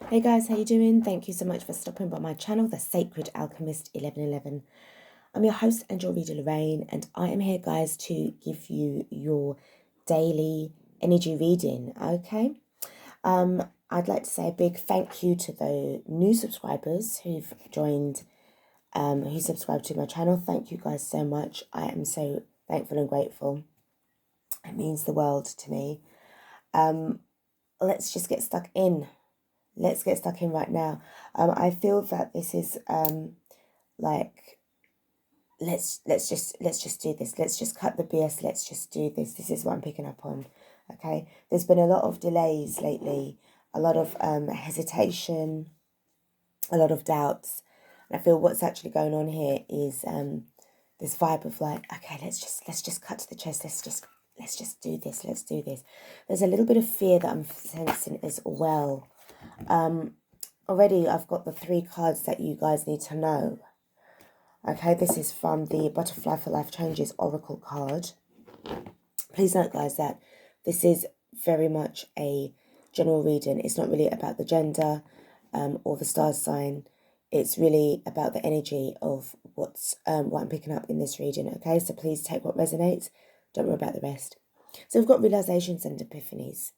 Hey guys, how you doing? Thank you so much for stopping by my channel, The Sacred Alchemist 1111. I'm your host and your reader Lorraine, and I am here, guys, to give you your daily energy reading. Okay. I'd like to say a big thank you to the new subscribers who've joined, who subscribed to my channel. Thank you guys so much. I am so thankful and grateful. It means the world to me. Let's just get stuck in. Let's get stuck in right now. I feel that this is like let's just do this. Let's just cut the BS. Let's just do this. This is what I'm picking up on. Okay, there's been a lot of delays lately, a lot of hesitation, a lot of doubts, and I feel what's actually going on here is this vibe of like, okay, let's just cut to the chase. Let's just do this. Let's do this. There's a little bit of fear that I'm sensing as well. Already I've got the 3 cards that you guys need to know. Okay, this is from the Butterfly for Life Changes Oracle card. Please note, guys, that this is very much a general reading. It's not really about the gender or the star sign. It's really about the energy of what I'm picking up in this reading. Okay, so please take what resonates. Don't worry about the rest. So we've got realizations and epiphanies.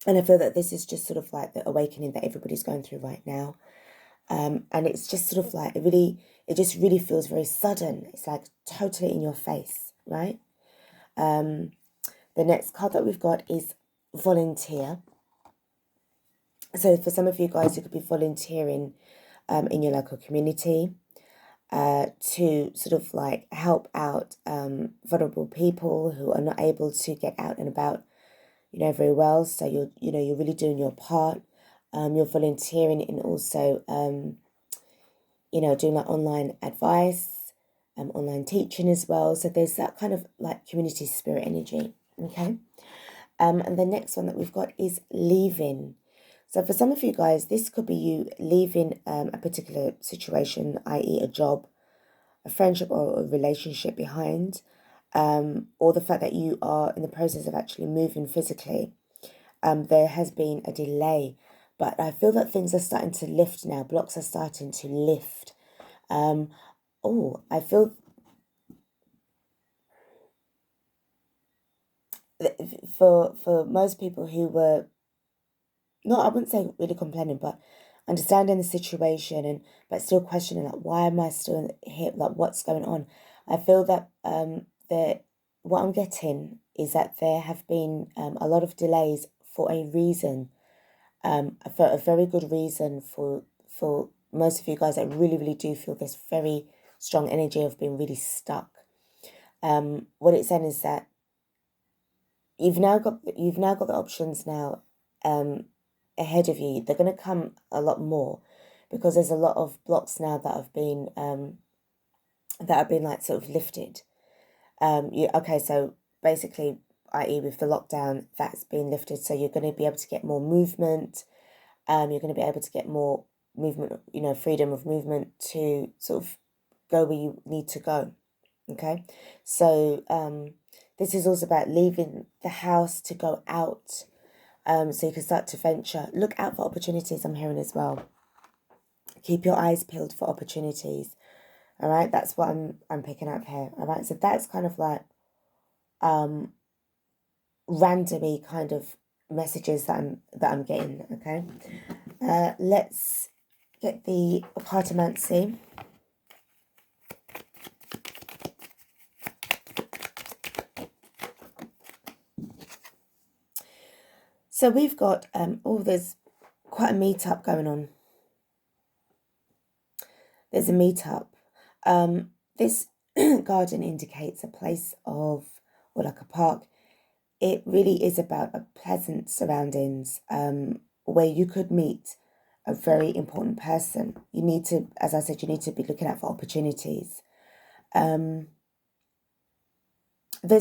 And I feel that this is just sort of like the awakening that everybody's going through right now. And it's just sort of like, it just really feels very sudden. It's like totally in your face, right? The next card that we've got is volunteer. So for some of you guys, you could be volunteering in your local community to sort of like help out vulnerable people who are not able to get out and about, very well. So you're really doing your part. You're volunteering and also, doing like online advice, online teaching as well. So there's that kind of like community spirit energy. Okay. And the next one that we've got is leaving. So for some of you guys, this could be you leaving a particular situation, i.e. a job, a friendship or a relationship behind. Or the fact that you are in the process of actually moving physically. There has been a delay, but I feel that things are starting to lift now. Blocks are starting to lift. I feel for most people who were I wouldn't say really complaining, but understanding the situation but still questioning, like, why am I still here? Like, what's going on? I feel that what I'm getting is that there have been a lot of delays for a reason, for a very good reason for most of you guys that really do feel this very strong energy of being really stuck. What it's saying is that you've now got the options now ahead of you. They're going to come a lot more because there's a lot of blocks now that have been like sort of lifted. So basically, i.e. with the lockdown, that's been lifted, so you're going to be able to get more movement. You're going to be able to get more movement, freedom of movement to sort of go where you need to go. Okay, so this is also about leaving the house to go out, so you can start to venture. Look out for opportunities, I'm hearing as well. Keep your eyes peeled for opportunities. All right, that's what I'm picking up here. All right, so that's kind of like randomly kind of messages that I'm getting. Okay, let's get the cartomancy. So we've got there's quite a meetup going on. There's a meetup. This garden indicates a place or like a park. It really is about a pleasant surroundings where you could meet a very important person. You need to, as I said, you need to be looking out for opportunities. There's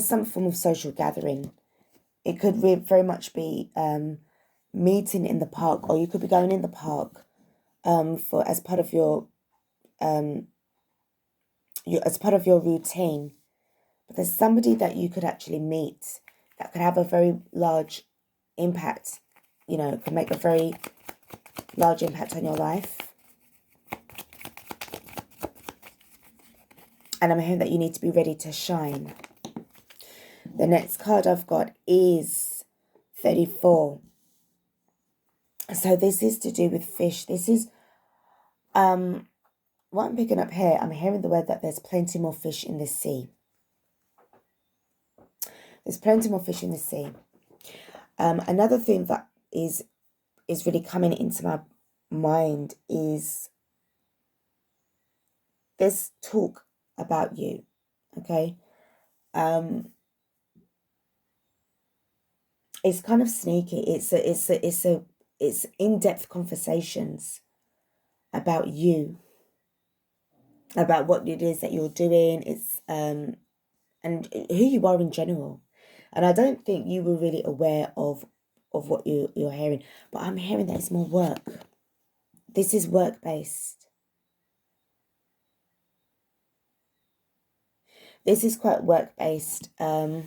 some form of social gathering. It could very much be meeting in the park, or you could be going in the park for as part of your routine. But there's somebody that you could actually meet that could have a very large impact. Could make a very large impact on your life. And I'm hearing that you need to be ready to shine. The next card I've got is 34. So this is to do with fish. This is what I'm picking up here. I'm hearing the word that there's plenty more fish in the sea. There's plenty more fish in the sea. Another thing that is really coming into my mind is this talk about you. Okay. It's kind of sneaky. It's in-depth conversations about you, about what it is that you're doing. It's and who you are in general. And I don't think you were really aware of what you're hearing, but I'm hearing that it's more work. This is work-based. This is quite work-based. For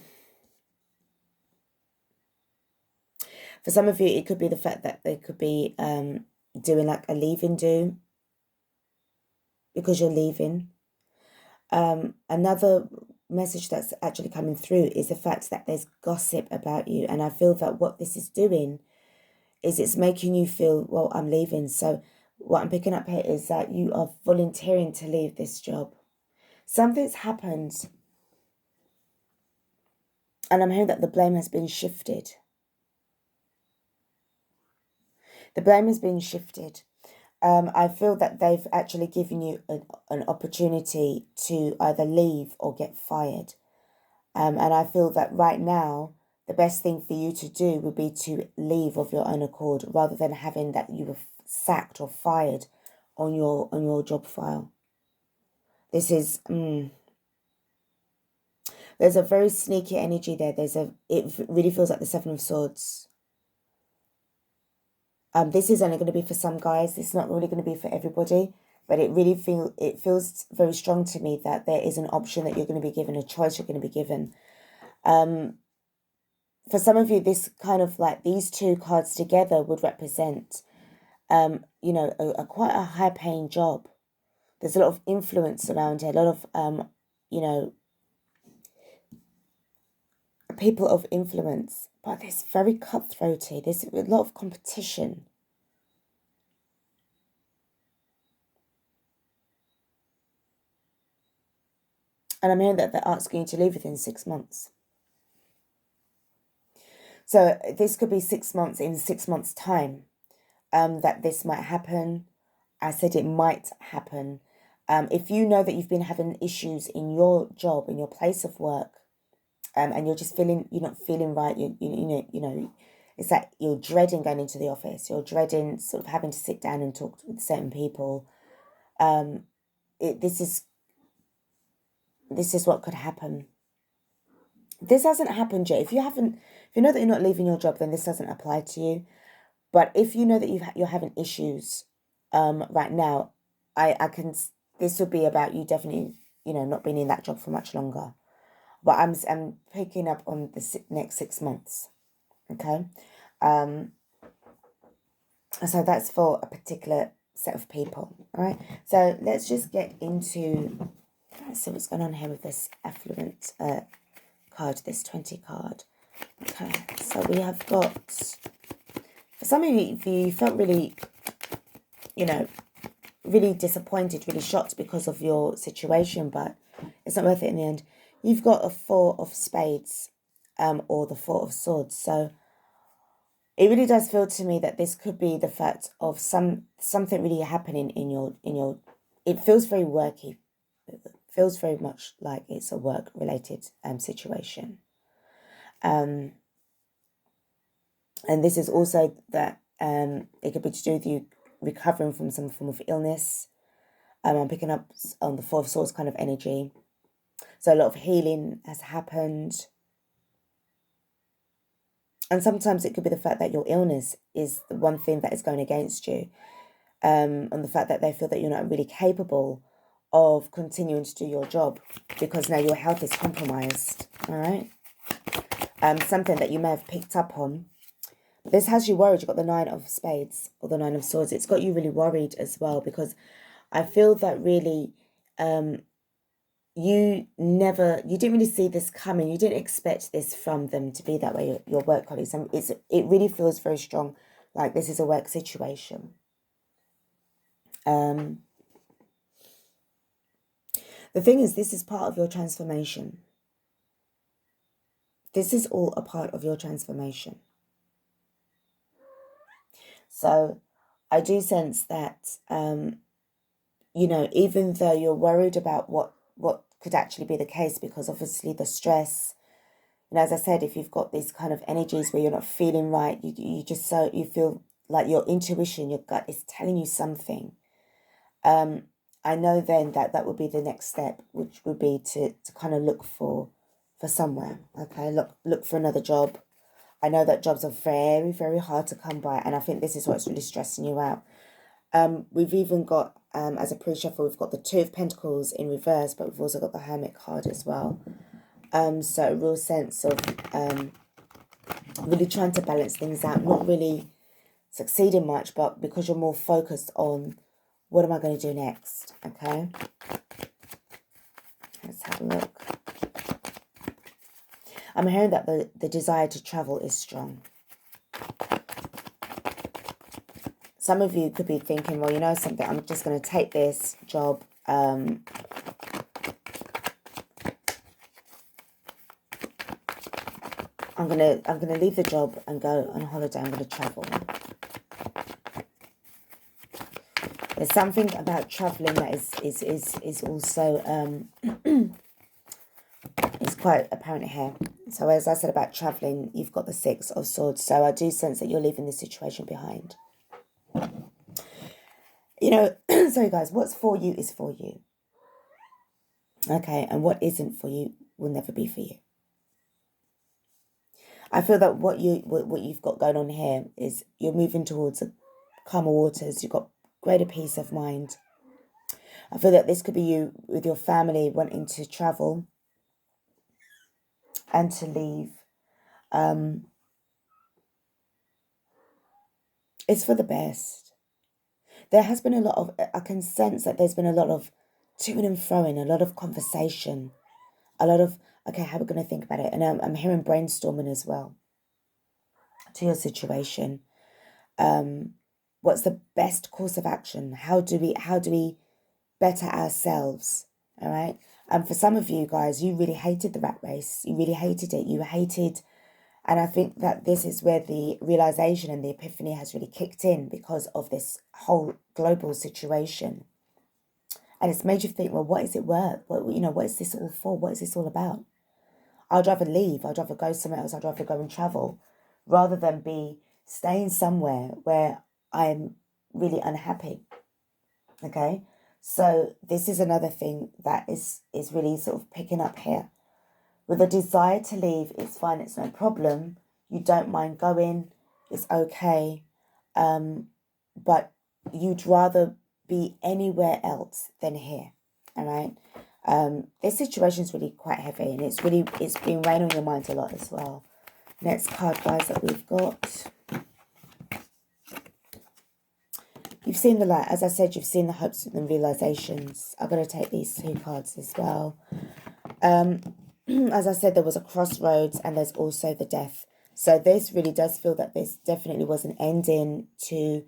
some of you, it could be the fact that they could be doing like a leave-in do because you're leaving. Another message that's actually coming through is the fact that there's gossip about you. And I feel that what this is doing is it's making you feel, well, I'm leaving. So what I'm picking up here is that you are volunteering to leave this job. Something's happened. And I'm hearing that the blame has been shifted. The blame has been shifted. I feel that they've actually given you an opportunity to either leave or get fired. And I feel that right now, the best thing for you to do would be to leave of your own accord rather than having that you were sacked or fired on your job file. This is... there's a very sneaky energy there. It really feels like the Seven of Swords. This is only going to be for some guys. It's not really going to be for everybody. But it feels very strong to me that there is an option that you're going to be given, a choice you're going to be given. For some of you, this kind of like these two cards together would represent, you know, quite a high-paying job. There's a lot of influence around here, a lot of, you know, people of influence. But it's very cutthroaty. There's a lot of competition. And I'm hearing that they're asking you to leave within 6 months. So this could be 6 months, in 6 months' time, that this might happen. I said it might happen. If you know that you've been having issues in your job, in your place of work, and you're not feeling right, you know, it's like you're dreading going into the office. You're dreading sort of having to sit down and talk with certain people. This is what could happen. This hasn't happened yet. If you know that you're not leaving your job, then this doesn't apply to you. But if you know that you're having issues right now, this would be about you definitely, you know, not being in that job for much longer. But I'm picking up on the next 6 months. Okay. So that's for a particular set of people. All right. So let's just get into, let's see what's going on here with this affluent card, this 20 card. Okay. So we have got, for some of you felt really, you know, really disappointed, really shocked because of your situation, but it's not worth it in the end. You've got a 4 of Spades, or the 4 of Swords. So it really does feel to me that this could be the fact of something really happening in your. It feels very worky. It feels very much like it's a work related situation. And this is also that it could be to do with you recovering from some form of illness. I'm picking up on the 4 of Swords kind of energy. So a lot of healing has happened. And sometimes it could be the fact that your illness is the one thing that is going against you. And the fact that they feel that you're not really capable of continuing to do your job because now your health is compromised. All right. Something that you may have picked up on. This has you worried. You've got the Nine of Spades or the Nine of Swords. It's got you really worried as well, because I feel that really you didn't really see this coming. You didn't expect this from them to be that way, your work colleagues. And it really feels very strong, like this is a work situation. The thing is, this is part of your transformation. This is all a part of your transformation. So I do sense that, you know, even though you're worried about what could actually be the case, because obviously the stress, you know, as I said, if you've got these kind of energies where you're not feeling right, you feel like your intuition, your gut is telling you something. I know then that would be the next step, which would be to kind of look for somewhere. Okay, look for another job. I know that jobs are very, very hard to come by, and I think this is what's really stressing you out. We've even got, as a pre-shuffle, we've got the Two of Pentacles in reverse, but we've also got the Hermit card as well. So a real sense of really trying to balance things out, not really succeeding much, but because you're more focused on what am I going to do next, okay? Let's have a look. I'm hearing that the desire to travel is strong. Some of you could be thinking, well, you know something, I'm just going to take this job. I'm gonna leave the job and go on holiday. I'm going to travel. There's something about traveling that is also it's quite apparent here. So as I said about traveling, you've got the Six of Swords. So I do sense that you're leaving this situation behind. You know, sorry guys, what's for you is for you. Okay, and what isn't for you will never be for you. I feel that what you've got going on here is you're moving towards calmer waters. You've got greater peace of mind. I feel that this could be you with your family wanting to travel and to leave. It's for the best. There has been a lot of, I can sense that there's been a lot of to and froing, a lot of conversation, a lot of, okay, how are we going to think about it? And I'm hearing brainstorming as well to your situation. What's the best course of action? How do we better ourselves? All right. And for some of you guys, you really hated the rat race. You really hated it. You hated, and I think that this is where the realization and the epiphany has really kicked in because of this whole global situation. And it's made you think, well, what is it worth? What is this all for? What is this all about? I'd rather leave. I'd rather go somewhere else. I'd rather go and travel rather than be staying somewhere where I'm really unhappy. Okay? So this is another thing that is really sort of picking up here. With a desire to leave, it's fine. It's no problem. You don't mind going. It's okay. But you'd rather be anywhere else than here. All right? This situation is really quite heavy, and it's been weighing on your mind a lot as well. Next card, guys, that we've got. You've seen the light. As I said, you've seen the hopes and realizations. I'm going to take these two cards as well. As I said, there was a crossroads and there's also the death. So this really does feel that this definitely was an ending to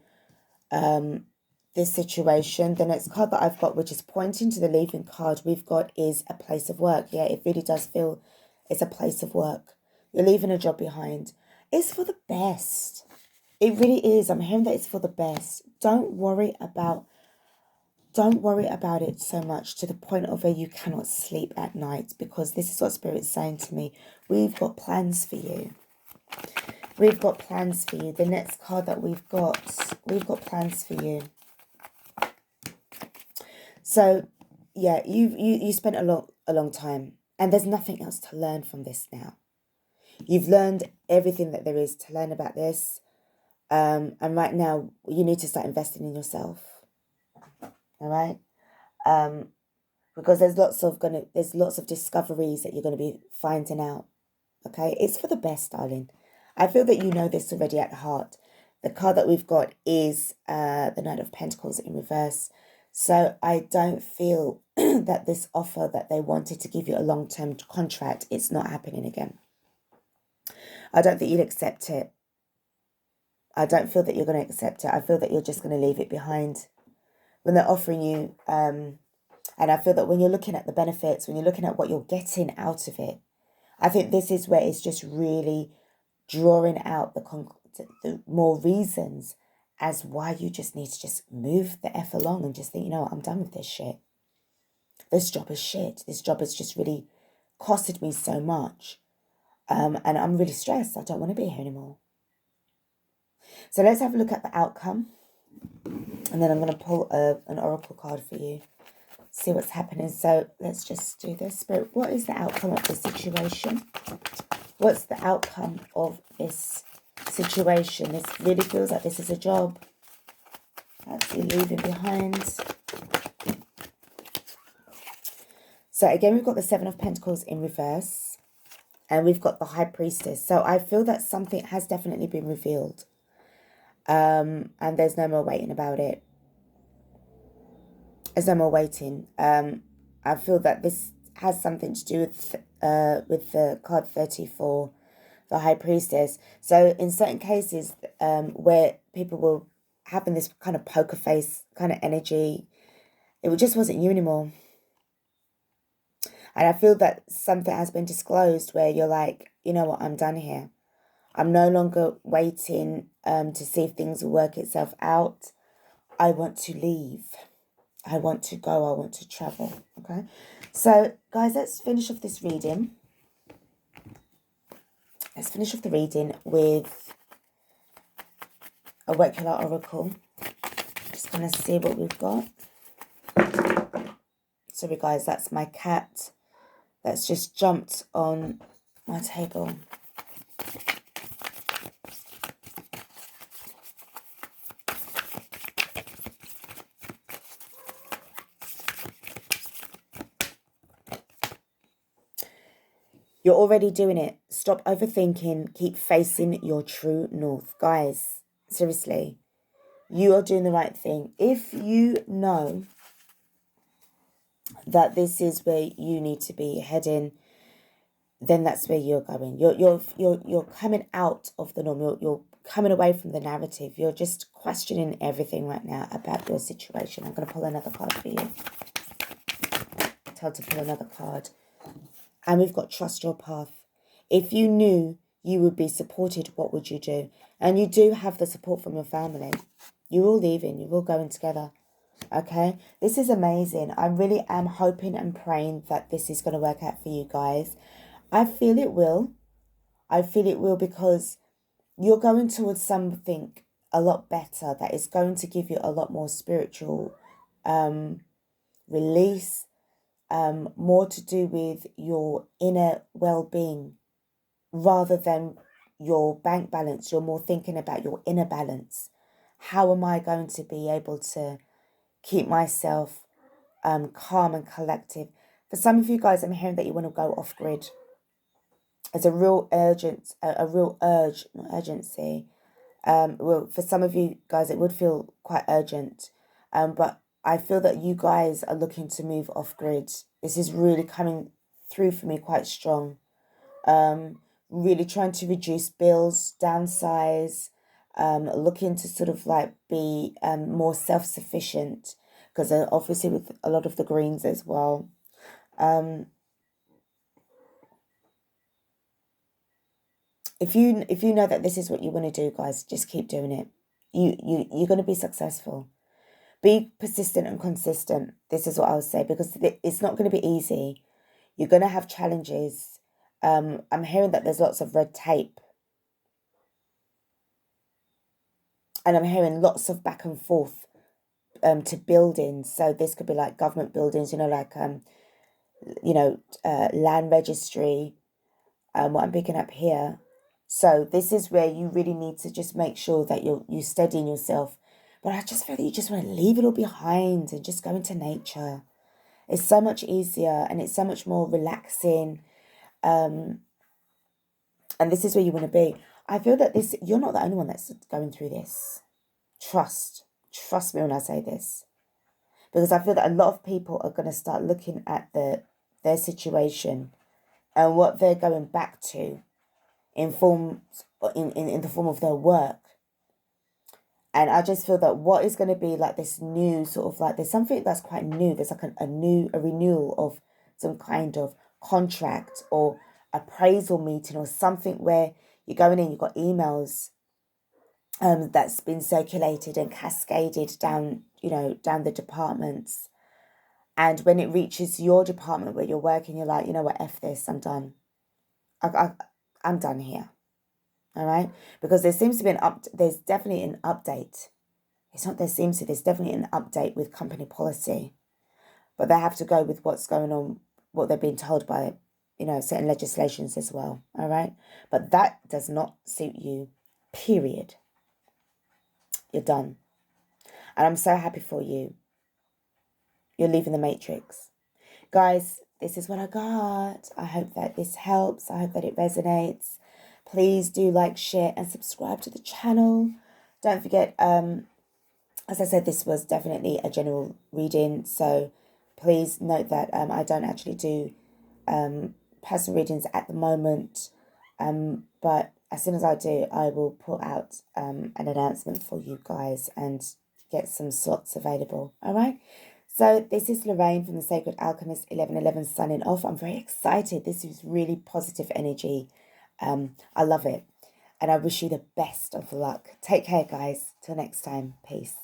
this situation. The next card that I've got, which is pointing to the leaving card we've got, is a place of work. Yeah, it really does feel it's a place of work. You're leaving a job behind. It's for the best. It really is. I'm hearing that it's for the best. Don't worry about it so much to the point of where you cannot sleep at night, because this is what Spirit's saying to me. We've got plans for you. We've got plans for you. The next card that we've got plans for you. So, yeah, you spent a long time, and there's nothing else to learn from this now. You've learned everything that there is to learn about this. And right now, you need to start investing in yourself. All right? Because there's lots of discoveries that you're going to be finding out. Okay? It's for the best, darling. I feel that you know this already at heart. The card that we've got is the Knight of Pentacles in reverse. So I don't feel that this offer that they wanted to give you a long-term contract, it's not happening again. I don't think you'll accept it. I don't feel that you're going to accept it. I feel that you're just going to leave it behind. When they're offering you, and I feel that when you're looking at the benefits, when you're looking at what you're getting out of it, I think this is where it's just really drawing out the more reasons as why you just need to just move the F along and just think, you know what, I'm done with this shit. This job is shit. This job has just really costed me so much. And I'm really stressed. I don't want to be here anymore. So let's have a look at the outcome. And then I'm going to pull an oracle card for you. See what's happening. So let's just do this. Spirit, what is the outcome of this situation? What's the outcome of this situation? This really feels like this is a job that's you leaving behind. So again, we've got the Seven of Pentacles in reverse. And we've got the High Priestess. So I feel that something has definitely been revealed. And there's no more waiting about it. There's no more waiting. I feel that this has something to do with the card 34, the High Priestess. So in certain cases where people were having this kind of poker face kind of energy, it just wasn't you anymore. And I feel that something has been disclosed where you're like, you know what, I'm done here. I'm no longer waiting to see if things will work itself out. I want to leave. I want to go. I want to travel. Okay. So, guys, let's finish off this reading. Let's finish off the reading with a Oracular Oracle. Just going to see what we've got. Sorry, guys, that's my cat that's just jumped on my table. You're already doing it. Stop overthinking. Keep facing your true north. Guys, seriously, you are doing the right thing. If you know that this is where you need to be heading, then that's where you're going. You're coming out of the norm. You're coming away from the narrative. You're just questioning everything right now about your situation. I'm going to pull another card for you. Tell to pull another card. And we've got trust your path. If you knew you would be supported, what would you do? And you do have the support from your family. You're all leaving. You're all going together. Okay? This is amazing. I really am hoping and praying that this is going to work out for you guys. I feel it will. I feel it will because you're going towards something a lot better that is going to give you a lot more spiritual release. More to do with your inner well-being rather than your bank balance. You're more thinking about your inner balance. How am I going to be able to keep myself calm and collective? For some of you guys, I'm hearing that you want to go off grid. There's a real urgency. Well, for some of you guys, it would feel quite urgent. But I feel that you guys are looking to move off grid. This is really coming through for me quite strong. Really trying to reduce bills, downsize, looking to sort of like be more self-sufficient, because obviously with a lot of the greens as well. If you know that this is what you want to do, guys, just keep doing it. You're going to be successful. Be persistent and consistent. This is what I would say, because it's not going to be easy. You're going to have challenges. I'm hearing that there's lots of red tape. And I'm hearing lots of back and forth to buildings. So this could be like government buildings, like, land registry, what I'm picking up here. So this is where you really need to just make sure that you're steadying yourself. But I just feel that you just want to leave it all behind and just go into nature. It's so much easier and it's so much more relaxing. And this is where you want to be. I feel that you're not the only one that's going through this. Trust me when I say this, because I feel that a lot of people are going to start looking at their situation and what they're going back to in the form of their work. And I just feel that what is going to be like this new sort of like, there's something that's quite new. There's like a renewal of some kind of contract or appraisal meeting or something where you're going in, you've got emails that's been circulated and cascaded down, down the departments. And when it reaches your department where you're working, you're like, you know what, F this, I'm done. I'm done here. All right? Because there seems to be there's definitely an update. There's definitely an update with company policy. But they have to go with what's going on, what they're being told by, certain legislations as well. All right? But that does not suit you, period. You're done. And I'm so happy for you. You're leaving the matrix. Guys, this is what I got. I hope that this helps. I hope that it resonates. Please do like, share, and subscribe to the channel. Don't forget, as I said, this was definitely a general reading. So please note that I don't actually do personal readings at the moment. But as soon as I do, I will put out an announcement for you guys and get some slots available. All right. So this is Lorraine from the Sacred Alchemist 1111 signing off. I'm very excited. This is really positive energy. I love it. And I wish you the best of luck. Take care, guys. Till next time. Peace.